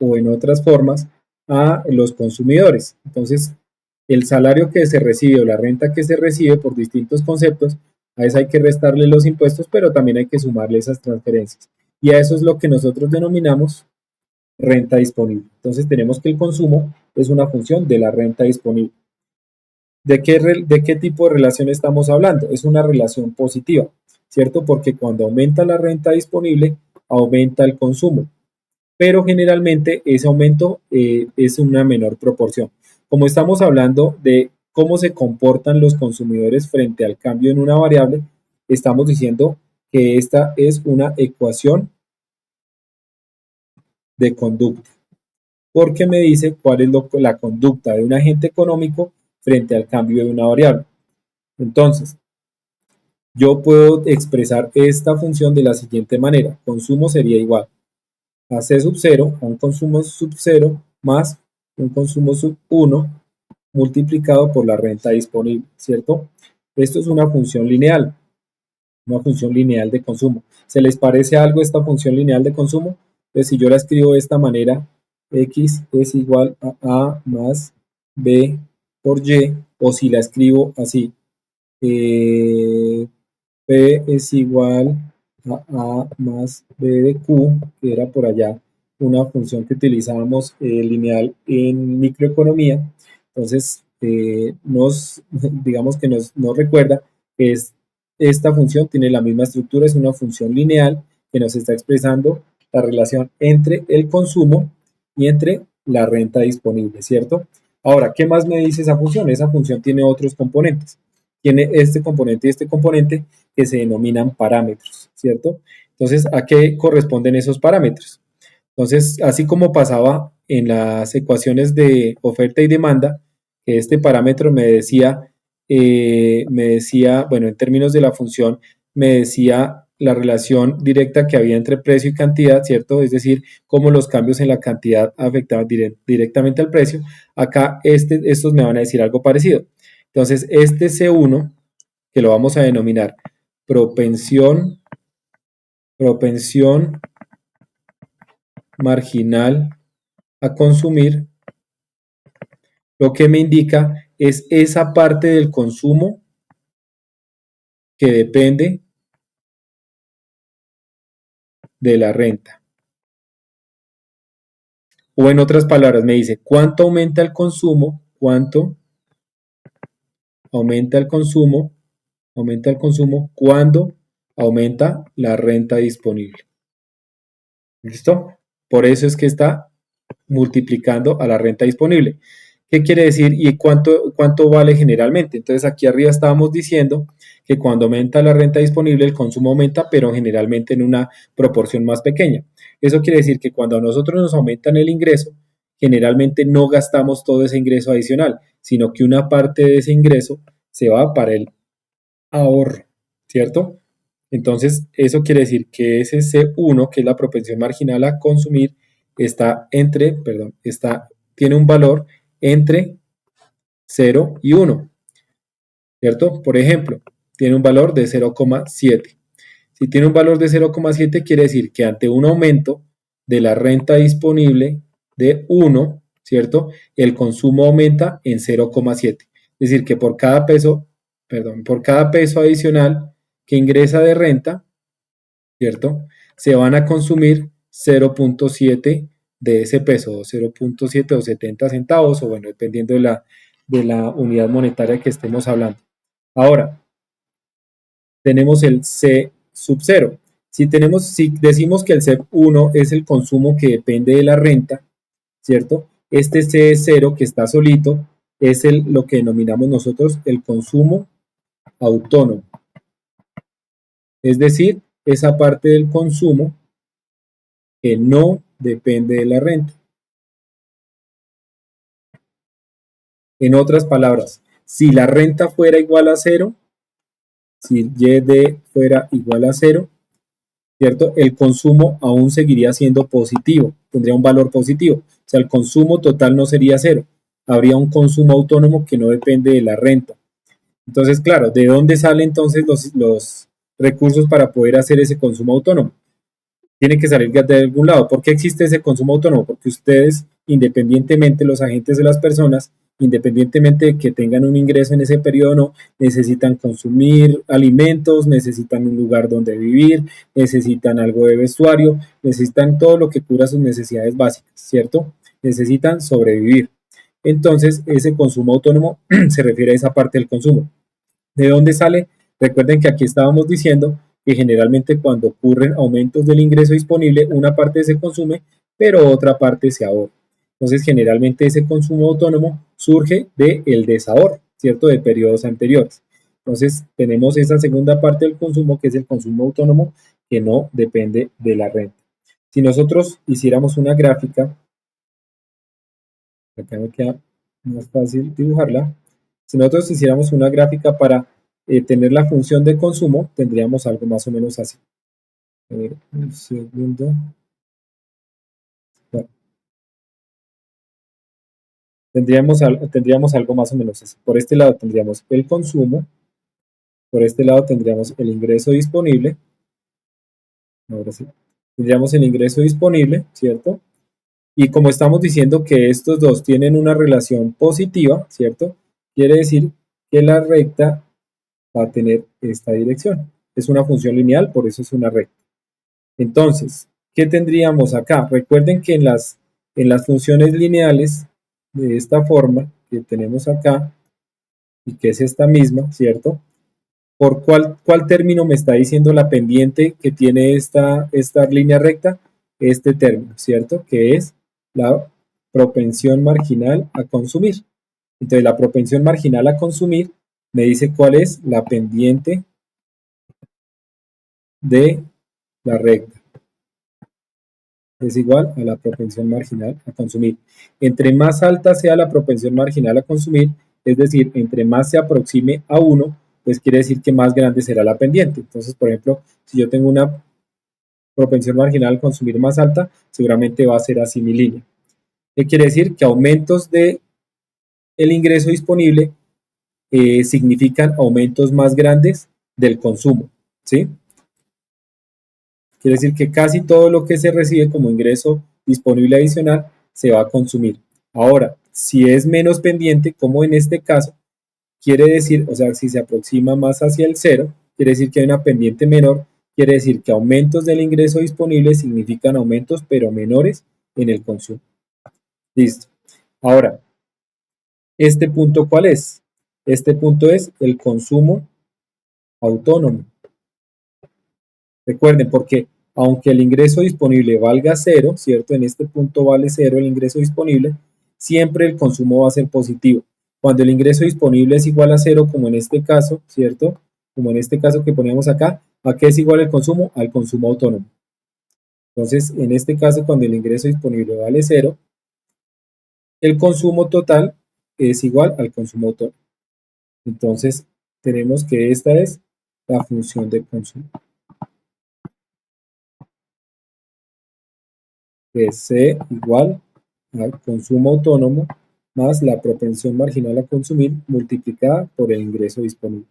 o en otras formas a los consumidores. Entonces, el salario que se recibe o la renta que se recibe por distintos conceptos, a eso hay que restarle los impuestos, pero también hay que sumarle esas transferencias. Y a eso es lo que nosotros denominamos renta disponible. Entonces, tenemos que el consumo es una función de la renta disponible. ¿De qué tipo de relación estamos hablando? Es una relación positiva, ¿cierto? Porque cuando aumenta la renta disponible, aumenta el consumo, pero generalmente ese aumento es una menor proporción. Como estamos hablando de cómo se comportan los consumidores frente al cambio en una variable, estamos diciendo que esta es una ecuación de conducta, porque me dice cuál es la conducta de un agente económico frente al cambio de una variable. Entonces, yo puedo expresar esta función de la siguiente manera. Consumo sería igual a C sub 0, a un consumo sub 0 más un consumo sub 1 multiplicado por la renta disponible, ¿cierto? Esto es una función lineal de consumo. ¿Se les parece algo esta función lineal de consumo? Pues si yo la escribo de esta manera, X es igual a A más B por Y, o si la escribo así, P es igual a más B de Q, que era por allá una función que utilizábamos lineal en microeconomía. Entonces, digamos que nos recuerda que esta función tiene la misma estructura, es una función lineal que nos está expresando la relación entre el consumo y entre la renta disponible, ¿cierto? Ahora, ¿qué más me dice esa función? Esa función tiene otros componentes. Tiene este componente y este componente que se denominan parámetros, ¿cierto? Entonces, ¿a qué corresponden esos parámetros? Entonces, así como pasaba en las ecuaciones de oferta y demanda, que este parámetro me decía, bueno, en términos de la función, me decía la relación directa que había entre precio y cantidad, ¿cierto? Es decir, cómo los cambios en la cantidad afectaban directamente al precio. Acá estos me van a decir algo parecido. Entonces, este C1, que lo vamos a denominar propensión marginal a consumir, lo que me indica es esa parte del consumo que depende de la renta. O en otras palabras, me dice cuánto aumenta el consumo, cuando aumenta la renta disponible. ¿Listo? Por eso es que está multiplicando a la renta disponible. ¿Qué quiere decir y cuánto vale generalmente? Entonces aquí arriba estábamos diciendo que cuando aumenta la renta disponible el consumo aumenta, pero generalmente en una proporción más pequeña. Eso quiere decir que cuando a nosotros nos aumentan el ingreso, generalmente no gastamos todo ese ingreso adicional, sino que una parte de ese ingreso se va para el ahorro, ¿cierto? Entonces, eso quiere decir que ese C1, que es la propensión marginal a consumir, tiene un valor entre 0 y 1, ¿cierto? Por ejemplo, tiene un valor de 0,7. Si tiene un valor de 0,7, quiere decir que ante un aumento de la renta disponible de 1, ¿cierto? El consumo aumenta en 0,7. Es decir, que por cada peso adicional que ingresa de renta, ¿cierto? Se van a consumir 0,7 de ese peso, 0,7 o 70 centavos, o bueno, dependiendo de la unidad monetaria que estemos hablando. Ahora, tenemos el C sub 0. Si decimos que el C1 es el consumo que depende de la renta, ¿cierto? Este C0 que está solito es lo que denominamos nosotros el consumo autónomo. Es decir, esa parte del consumo que no depende de la renta. En otras palabras, si la renta fuera igual a 0, si YD fuera igual a 0, ¿cierto? El consumo aún seguiría siendo positivo, tendría un valor positivo. O sea, el consumo total no sería 0. Habría un consumo autónomo que no depende de la renta. Entonces, claro, ¿de dónde salen entonces los recursos para poder hacer ese consumo autónomo? Tiene que salir de algún lado. ¿Por qué existe ese consumo autónomo? Porque ustedes, independientemente, los agentes de las personas, independientemente de que tengan un ingreso en ese periodo o no, necesitan consumir alimentos, necesitan un lugar donde vivir, necesitan algo de vestuario, necesitan todo lo que cubra sus necesidades básicas, ¿cierto? Necesitan sobrevivir. Entonces, ese consumo autónomo se refiere a esa parte del consumo. ¿De dónde sale? Recuerden que aquí estábamos diciendo que generalmente cuando ocurren aumentos del ingreso disponible, una parte se consume, pero otra parte se ahorra. Entonces, generalmente ese consumo autónomo surge del desahorro, ¿cierto? De periodos anteriores. Entonces, tenemos esa segunda parte del consumo, que es el consumo autónomo, que no depende de la renta. Si nosotros hiciéramos una gráfica, acá me queda más fácil dibujarla. Si nosotros hiciéramos una gráfica para tener la función de consumo, tendríamos algo más o menos así. Un segundo. Bueno, tendríamos algo más o menos así. Por este lado tendríamos el consumo, por este lado tendríamos el ingreso disponible. Ahora sí. Tendríamos el ingreso disponible, ¿cierto? Y como estamos diciendo que estos dos tienen una relación positiva, ¿cierto? Quiere decir que la recta va a tener esta dirección. Es una función lineal, por eso es una recta. Entonces, ¿qué tendríamos acá? Recuerden que en las funciones lineales, de esta forma que tenemos acá, y que es esta misma, ¿cierto? ¿Por cuál término me está diciendo la pendiente que tiene esta línea recta? Este término, ¿cierto? Que es la propensión marginal a consumir. Entonces, la propensión marginal a consumir me dice cuál es la pendiente de la recta. Es igual a la propensión marginal a consumir. Entre más alta sea la propensión marginal a consumir, es decir, entre más se aproxime a 1, pues quiere decir que más grande será la pendiente. Entonces, por ejemplo, si yo tengo una propensión marginal a consumir más alta, seguramente va a ser así mi línea. ¿Qué quiere decir? Que aumentos de el ingreso disponible significan aumentos más grandes del consumo, ¿sí? Quiere decir que casi todo lo que se recibe como ingreso disponible adicional se va a consumir. Ahora, si es menos pendiente, como en este caso, quiere decir, o sea, si se aproxima más hacia el cero, quiere decir que hay una pendiente menor, quiere decir que aumentos del ingreso disponible significan aumentos, pero menores en el consumo. Listo. Ahora, ¿este punto cuál es? Este punto es el consumo autónomo. Recuerden, porque aunque el ingreso disponible valga cero, ¿cierto? En este punto vale cero el ingreso disponible, siempre el consumo va a ser positivo. Cuando el ingreso disponible es igual a cero, como en este caso, ¿cierto? Como en este caso que poníamos acá, ¿a qué es igual el consumo? Al consumo autónomo. Entonces, en este caso, cuando el ingreso disponible vale cero, el consumo total es igual al consumo autónomo. Entonces, tenemos que esta es la función de consumo. Que es C igual al consumo autónomo más la propensión marginal a consumir multiplicada por el ingreso disponible.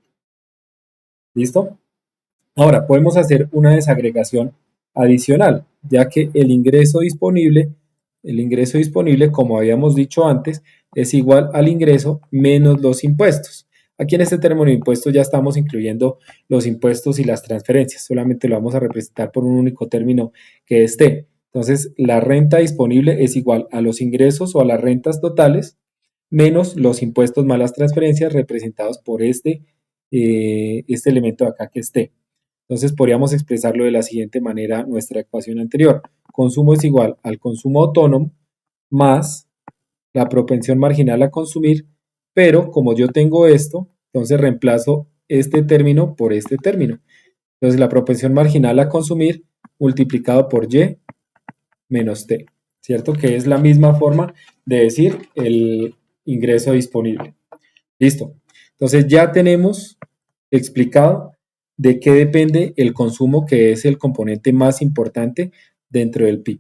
¿Listo? Ahora, podemos hacer una desagregación adicional, ya que el ingreso disponible, como habíamos dicho antes, es igual al ingreso menos los impuestos. Aquí en este término de impuestos ya estamos incluyendo los impuestos y las transferencias, solamente lo vamos a representar por un único término que es T. Entonces, la renta disponible es igual a los ingresos o a las rentas totales menos los impuestos más las transferencias representados por este elemento de acá que es T. Entonces podríamos expresarlo de la siguiente manera nuestra ecuación anterior. Consumo es igual al consumo autónomo más la propensión marginal a consumir, pero como yo tengo esto, entonces reemplazo este término por este término. Entonces la propensión marginal a consumir multiplicado por Y menos T, ¿cierto? Que es la misma forma de decir el ingreso disponible. Listo. Entonces ya tenemos explicado de qué depende el consumo, que es el componente más importante dentro del PIB.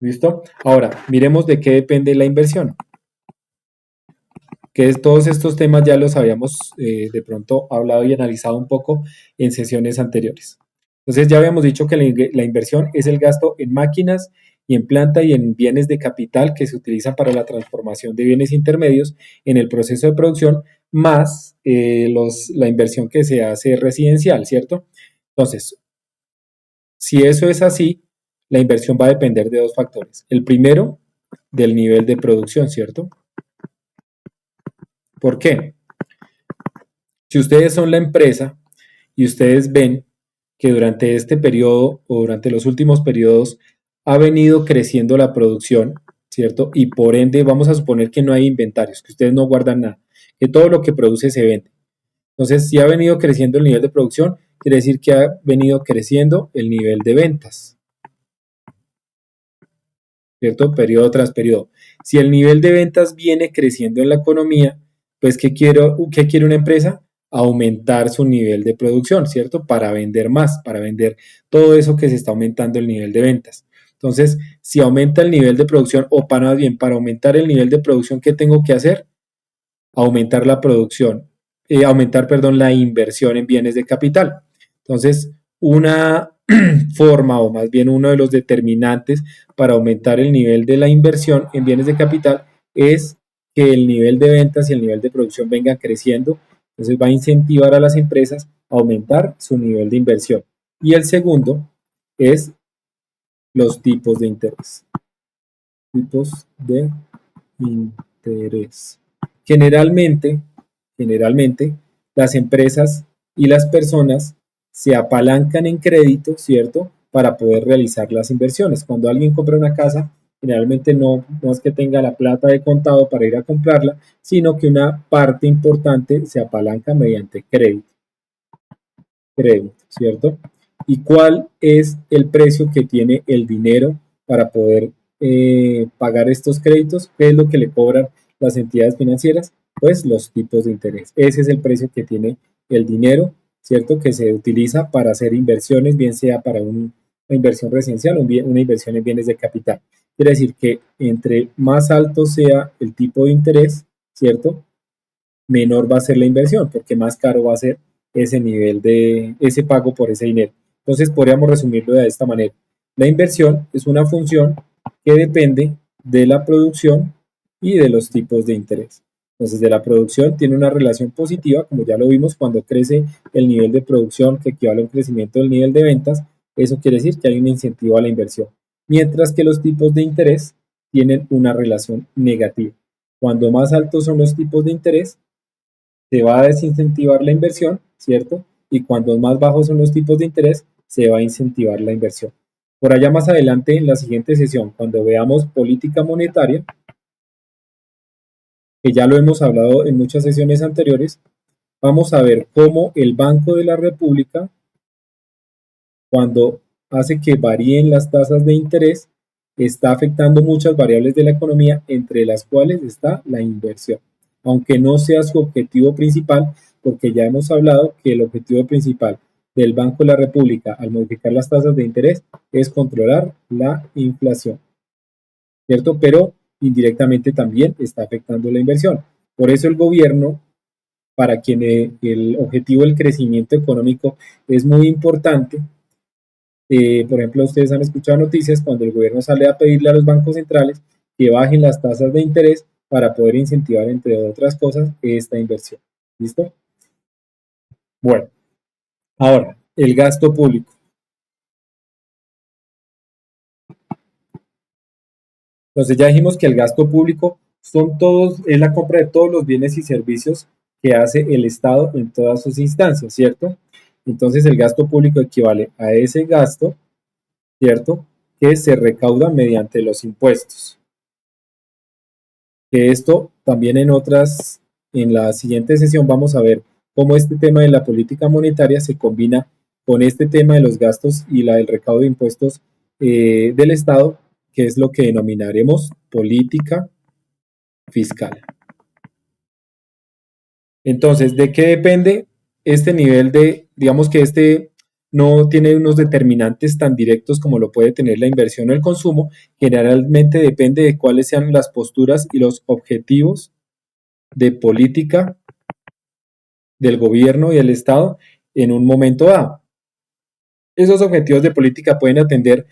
¿Listo? Ahora, miremos de qué depende la inversión. Que todos estos temas ya los habíamos de pronto hablado y analizado un poco en sesiones anteriores. Entonces ya habíamos dicho que la inversión es el gasto en máquinas y en planta y en bienes de capital que se utilizan para la transformación de bienes intermedios en el proceso de producción, más la inversión que se hace residencial, ¿cierto? Entonces, si eso es así, la inversión va a depender de dos factores. El primero, del nivel de producción, ¿cierto? ¿Por qué? Si ustedes son la empresa y ustedes ven que durante este periodo o durante los últimos periodos ha venido creciendo la producción, ¿cierto? Y por ende vamos a suponer que no hay inventarios, que ustedes no guardan nada, que todo lo que produce se vende. Entonces, si ha venido creciendo el nivel de producción, quiere decir que ha venido creciendo el nivel de ventas, ¿cierto? Periodo tras periodo. Si el nivel de ventas viene creciendo en la economía, pues qué quiere una empresa? Aumentar su nivel de producción, ¿cierto? Para vender más, para vender todo eso que se está aumentando el nivel de ventas. Entonces, si aumenta el nivel de producción, o para bien, para aumentar el nivel de producción, ¿qué tengo que hacer? Aumentar la producción, perdón, la inversión en bienes de capital. Entonces, una forma o más bien uno de los determinantes para aumentar el nivel de la inversión en bienes de capital es que el nivel de ventas y el nivel de producción venga creciendo. Entonces va a incentivar a las empresas a aumentar su nivel de inversión. Y el segundo es los tipos de interés. Tipos de interés. Generalmente, las empresas y las personas se apalancan en crédito, ¿cierto? Para poder realizar las inversiones. Cuando alguien compra una casa, generalmente no es que tenga la plata de contado para ir a comprarla, sino que una parte importante se apalanca mediante crédito, ¿cierto? ¿Y cuál es el precio que tiene el dinero para poder pagar estos créditos? ¿Qué es lo que le cobran las entidades financieras? Pues los tipos de interés. Ese es el precio que tiene el dinero, ¿cierto? Que se utiliza para hacer inversiones, bien sea para una inversión residencial o una inversión en bienes de capital. Quiere decir que entre más alto sea el tipo de interés, ¿cierto? Menor va a ser la inversión, porque más caro va a ser ese pago por ese dinero. Entonces podríamos resumirlo de esta manera. La inversión es una función que depende de la producción y de los tipos de interés. Entonces, de la producción tiene una relación positiva, como ya lo vimos, cuando crece el nivel de producción que equivale a un crecimiento del nivel de ventas, eso quiere decir que hay un incentivo a la inversión. Mientras que los tipos de interés tienen una relación negativa. Cuando más altos son los tipos de interés, se va a desincentivar la inversión, ¿cierto? Y cuando más bajos son los tipos de interés, se va a incentivar la inversión. Por allá más adelante, en la siguiente sesión, cuando veamos política monetaria, que ya lo hemos hablado en muchas sesiones anteriores, vamos a ver cómo el Banco de la República, cuando hace que varíen las tasas de interés, está afectando muchas variables de la economía, entre las cuales está la inversión. Aunque no sea su objetivo principal, porque ya hemos hablado que el objetivo principal del Banco de la República al modificar las tasas de interés es controlar la inflación, ¿cierto? Pero indirectamente también está afectando la inversión. Por eso el gobierno, para quien el objetivo del crecimiento económico es muy importante, por ejemplo, ustedes han escuchado noticias cuando el gobierno sale a pedirle a los bancos centrales que bajen las tasas de interés para poder incentivar, entre otras cosas, esta inversión. ¿Listo? Bueno, ahora, el gasto público. Entonces ya dijimos que el gasto público es la compra de todos los bienes y servicios que hace el Estado en todas sus instancias, ¿cierto? Entonces el gasto público equivale a ese gasto, ¿cierto? Que se recauda mediante los impuestos. Que esto también en la siguiente sesión vamos a ver cómo este tema de la política monetaria se combina con este tema de los gastos y el recaudo de impuestos del Estado, que es lo que denominaremos política fiscal. Entonces, ¿de qué depende este nivel digamos que este no tiene unos determinantes tan directos como lo puede tener la inversión o el consumo? Generalmente depende de cuáles sean las posturas y los objetivos de política del gobierno y del Estado en un momento dado. Esos objetivos de política pueden atender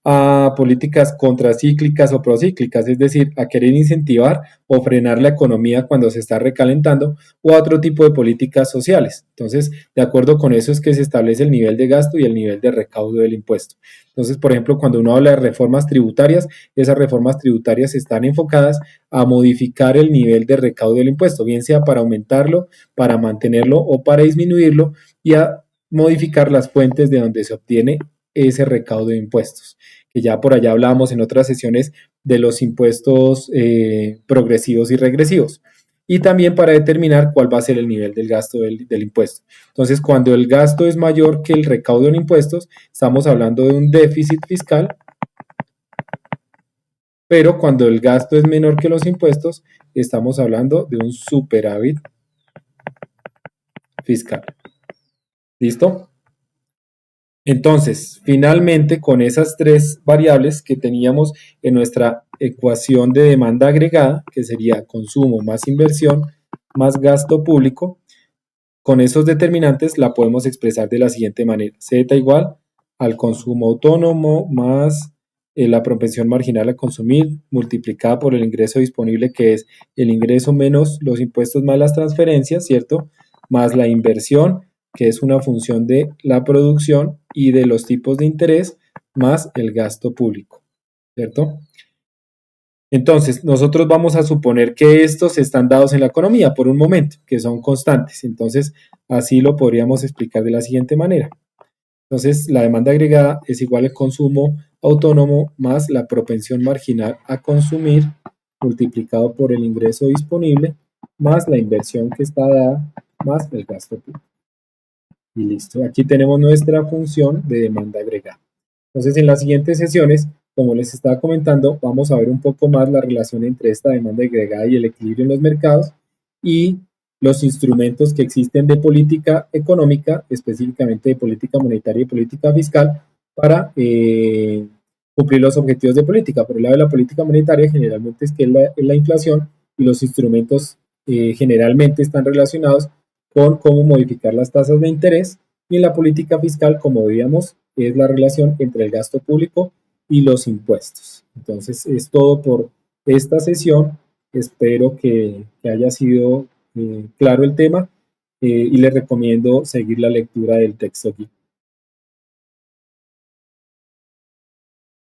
a políticas contracíclicas o procíclicas, es decir, a querer incentivar o frenar la economía cuando se está recalentando, o a otro tipo de políticas sociales. Entonces, de acuerdo con eso es que se establece el nivel de gasto y el nivel de recaudo del impuesto. Entonces, por ejemplo, cuando uno habla de reformas tributarias, esas reformas tributarias están enfocadas a modificar el nivel de recaudo del impuesto, bien sea para aumentarlo, para mantenerlo o para disminuirlo, y a modificar las fuentes de donde se obtiene ese recaudo de impuestos, que ya por allá hablábamos en otras sesiones de los impuestos progresivos y regresivos, y también para determinar cuál va a ser el nivel del gasto del impuesto. Entonces, cuando el gasto es mayor que el recaudo en impuestos, estamos hablando de un déficit fiscal, pero cuando el gasto es menor que los impuestos, estamos hablando de un superávit fiscal. ¿Listo? Entonces, finalmente, con esas tres variables que teníamos en nuestra ecuación de demanda agregada, que sería consumo más inversión más gasto público, con esos determinantes la podemos expresar de la siguiente manera. Z igual al consumo autónomo más la propensión marginal a consumir multiplicada por el ingreso disponible, que es el ingreso menos los impuestos más las transferencias, ¿cierto? Más la inversión, que es una función de la producción y de los tipos de interés, más el gasto público, ¿cierto? Entonces, nosotros vamos a suponer que estos están dados en la economía por un momento, que son constantes. Entonces, así lo podríamos explicar de la siguiente manera. Entonces, la demanda agregada es igual al consumo autónomo más la propensión marginal a consumir multiplicado por el ingreso disponible más la inversión que está dada más el gasto público. Y listo, aquí tenemos nuestra función de demanda agregada. Entonces, en las siguientes sesiones, como les estaba comentando, vamos a ver un poco más la relación entre esta demanda agregada y el equilibrio en los mercados y los instrumentos que existen de política económica, específicamente de política monetaria y política fiscal, para cumplir los objetivos de política. Por el lado de la política monetaria, generalmente es que es la inflación, y los instrumentos generalmente están relacionados con cómo modificar las tasas de interés, y en la política fiscal, como veíamos, es la relación entre el gasto público y los impuestos. Entonces, es todo por esta sesión. Espero que haya sido claro el tema, y les recomiendo seguir la lectura del texto aquí.